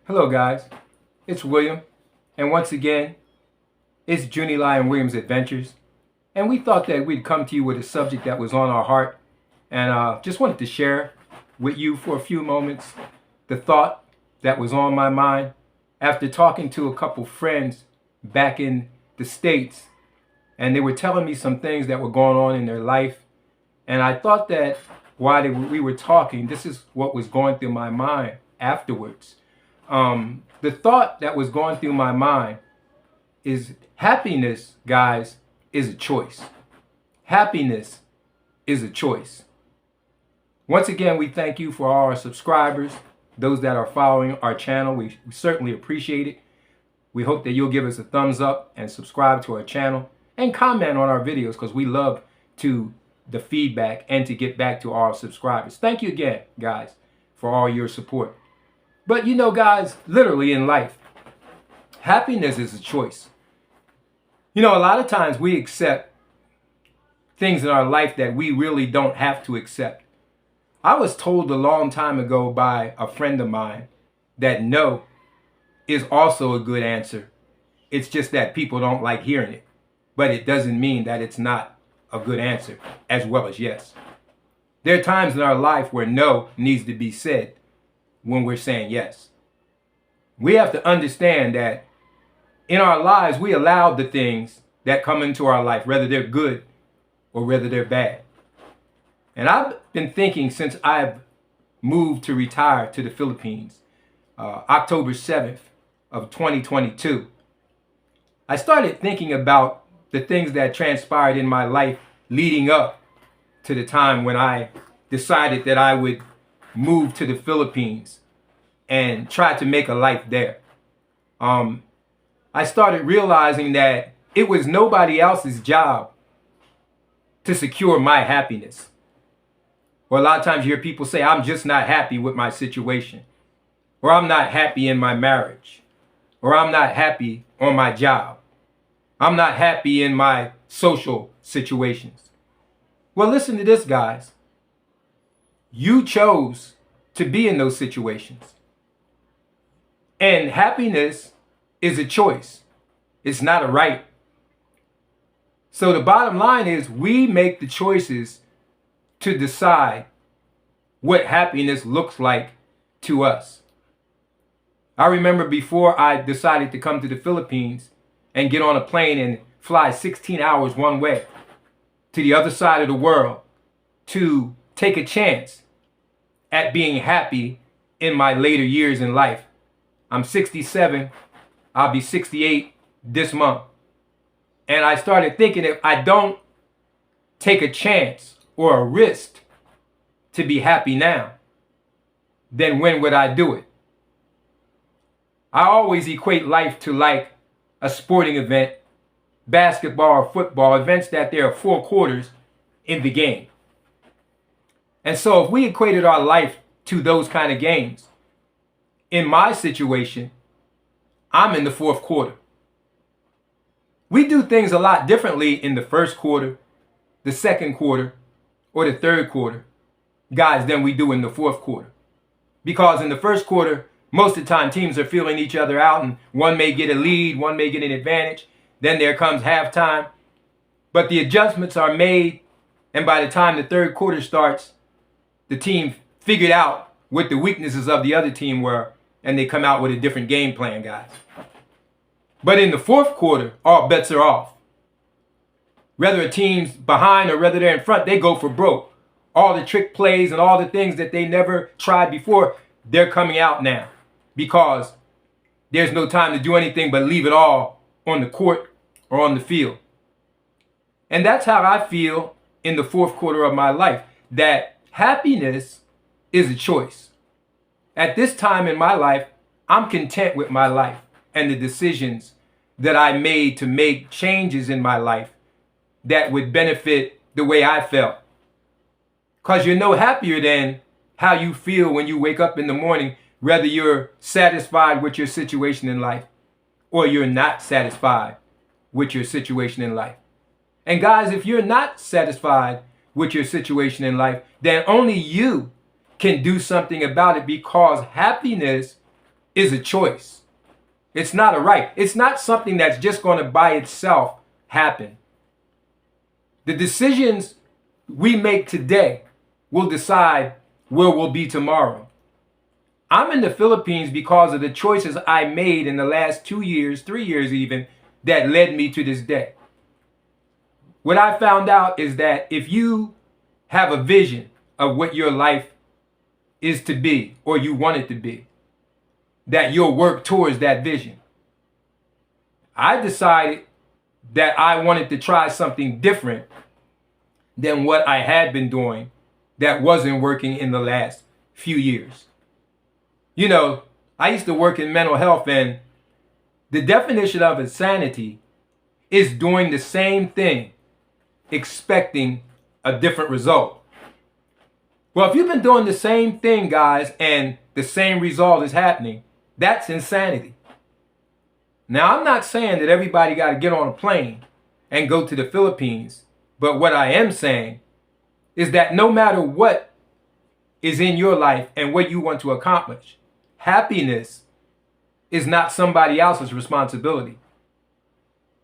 Hello guys, it's William, and once again, it's Junie Lion Williams Adventures, and we thought that we'd come to you with a subject that was on our heart, and just wanted to share with you for a few moments the thought that was on my mind after talking to a couple friends back in the States, and they were telling me some things that were going on in their life, and I thought that while we were talking, this is what was going through my mind afterwards. The thought that was going through my mind is happiness, guys, is a choice. Happiness is a choice. Once again, we thank you for all our subscribers, those that are following our channel. We certainly appreciate it. We hope that you'll give us a thumbs up and subscribe to our channel and comment on our videos because we love the feedback and to get back to our subscribers. Thank you again, guys, for all your support. But you know, guys, literally in life, happiness is a choice. You know, a lot of times we accept things in our life that we really don't have to accept. I was told a long time ago by a friend of mine that no is also a good answer. It's just that people don't like hearing it. But it doesn't mean that it's not a good answer as well as yes. There are times in our life where no needs to be said when we're saying yes. We have to understand that in our lives, we allow the things that come into our life, whether they're good or whether they're bad. And I've been thinking since I've moved to retire to the Philippines, October 7th of 2022, I started thinking about the things that transpired in my life leading up to the time when I decided that I would move to the Philippines and try to make a life there. I started realizing that it was nobody else's job to secure my happiness. Or a lot of times you hear people say, I'm just not happy with my situation. Or I'm not happy in my marriage. Or I'm not happy on my job. I'm not happy in my social situations. Well, listen to this, guys. You chose to be in those situations. And happiness is a choice. It's not a right. So the bottom line is we make the choices to decide what happiness looks like to us. I remember before I decided to come to the Philippines and get on a plane and fly 16 hours one way to the other side of the world to take a chance at being happy in my later years in life. I'm 67. I'll be 68 this month. And I started thinking, if I don't take a chance or a risk to be happy now, then when would I do it? I always equate life to like a sporting event, basketball or football, events that there are 4 quarters in the game. And so if we equated our life to those kind of games, in my situation, I'm in the 4th quarter. We do things a lot differently in the 1st quarter, the 2nd quarter, or the 3rd quarter, guys, than we do in the 4th quarter. Because in the 1st quarter, most of the time teams are feeling each other out and one may get a lead, one may get an advantage. Then there comes halftime. But the adjustments are made, and by the time the 3rd quarter starts, the team figured out what the weaknesses of the other team were, and they come out with a different game plan, guys. But in the 4th quarter, all bets are off. Whether a team's behind or whether they're in front, they go for broke. All the trick plays and all the things that they never tried before, they're coming out now because there's no time to do anything but leave it all on the court or on the field. And that's how I feel in the 4th quarter of my life, that happiness is a choice. At this time in my life, I'm content with my life and the decisions that I made to make changes in my life that would benefit the way I felt. Because you're no happier than how you feel when you wake up in the morning, whether you're satisfied with your situation in life or you're not satisfied with your situation in life. And guys, if you're not satisfied with your situation in life, then only you can do something about it, because happiness is a choice. It's not a right. It's not something that's just going to by itself happen. The decisions we make today will decide where we'll be tomorrow. I'm in the Philippines because of the choices I made in the last 2 years, 3 years even, that led me to this day. What I found out is that if you have a vision of what your life is to be, or you want it to be, that you'll work towards that vision. I decided that I wanted to try something different than what I had been doing that wasn't working in the last few years. You know, I used to work in mental health, and the definition of insanity is doing the same thing, expecting a different result. Well, if you've been doing the same thing, guys, and the same result is happening, that's insanity. Now, I'm not saying that everybody got to get on a plane and go to the Philippines, but what I am saying is that no matter what is in your life and what you want to accomplish, happiness is not somebody else's responsibility.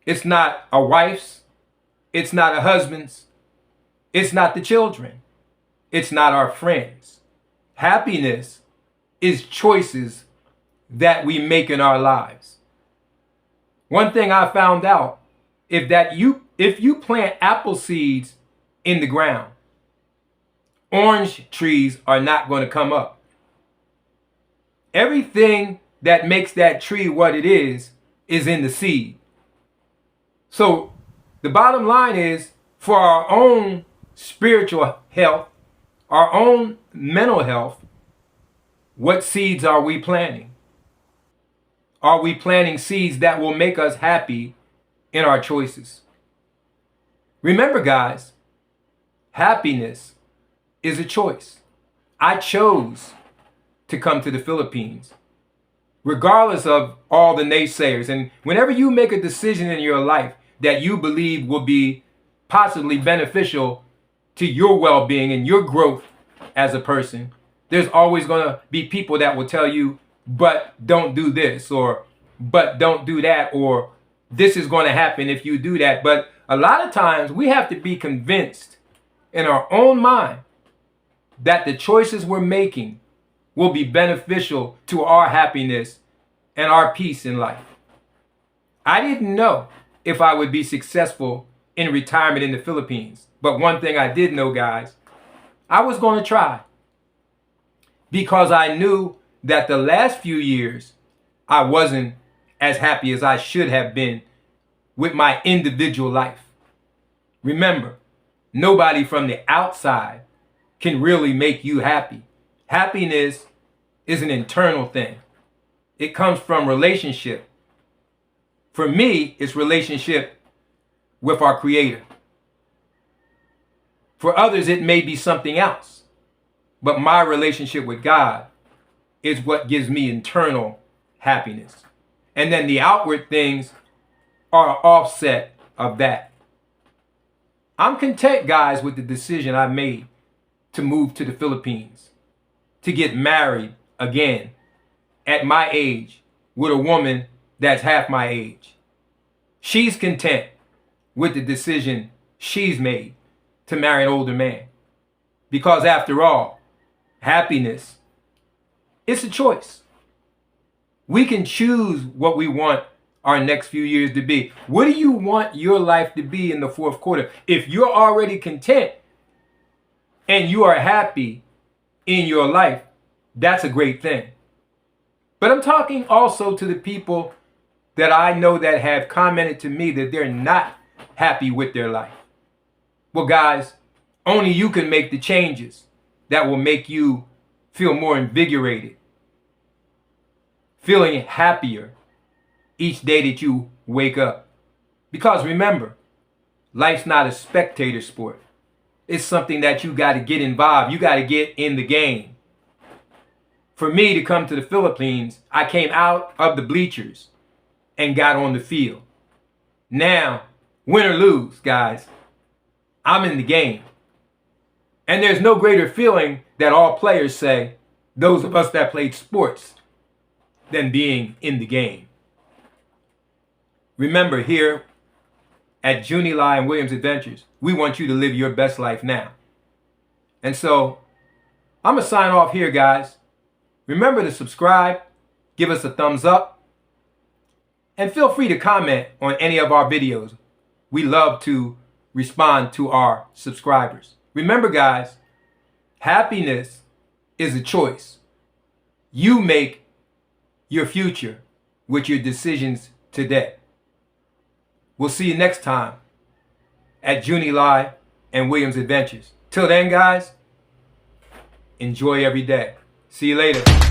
It's not a wife's, it's not a husband's, it's not the children, it's not our friends. Happiness is choices that we make in our lives. One thing I found out is that if you plant apple seeds in the ground, orange trees are not going to come up. Everything that makes that tree what it is in the seed. So the bottom line is, for our own spiritual health, our own mental health, what seeds are we planting? Are we planting seeds that will make us happy in our choices? Remember, guys, happiness is a choice. I chose to come to the Philippines, regardless of all the naysayers. And whenever you make a decision in your life that you believe will be possibly beneficial to your well-being and your growth as a person, there's always going to be people that will tell you, but don't do this, or but don't do that, or this is going to happen if you do that. But a lot of times we have to be convinced in our own mind that the choices we're making will be beneficial to our happiness and our peace in life. I didn't know if I would be successful in retirement in the Philippines, but one thing I did know, guys, I was going to try, because I knew that the last few years I wasn't as happy as I should have been with my individual life. Remember, nobody from the outside can really make you happy. Happiness is an internal thing. It comes from relationship. For me, it's relationship with our Creator. For others, it may be something else. But my relationship with God is what gives me internal happiness. And then the outward things are an offset of that. I'm content, guys, with the decision I made to move to the Philippines, to get married again at my age with a woman that's half my age. She's content with the decision she's made to marry an older man. Because after all, happiness, it's a choice. We can choose what we want our next few years to be. What do you want your life to be in the fourth quarter? If you're already content and you are happy in your life, that's a great thing. But I'm talking also to the people that I know that have commented to me that they're not happy with their life. Well, guys, only you can make the changes that will make you feel more invigorated, feeling happier each day that you wake up. Because remember, life's not a spectator sport. It's something that you got to get involved. You got to get in the game. For me to come to the Philippines, I came out of the bleachers and got on the field. Now, win or lose, guys, I'm in the game. And there's no greater feeling that all players say, those of us that played sports. than being in the game. Remember, here at Junie Lai and Williams Adventures, we want you to live your best life now. And so I'm going to sign off here, guys. Remember to subscribe, give us a thumbs up, and feel free to comment on any of our videos. We love to respond to our subscribers. Remember, guys, happiness is a choice. You make your future with your decisions today. We'll see you next time at Junie Lai and Williams Adventures. Till then, guys, enjoy every day. See you later.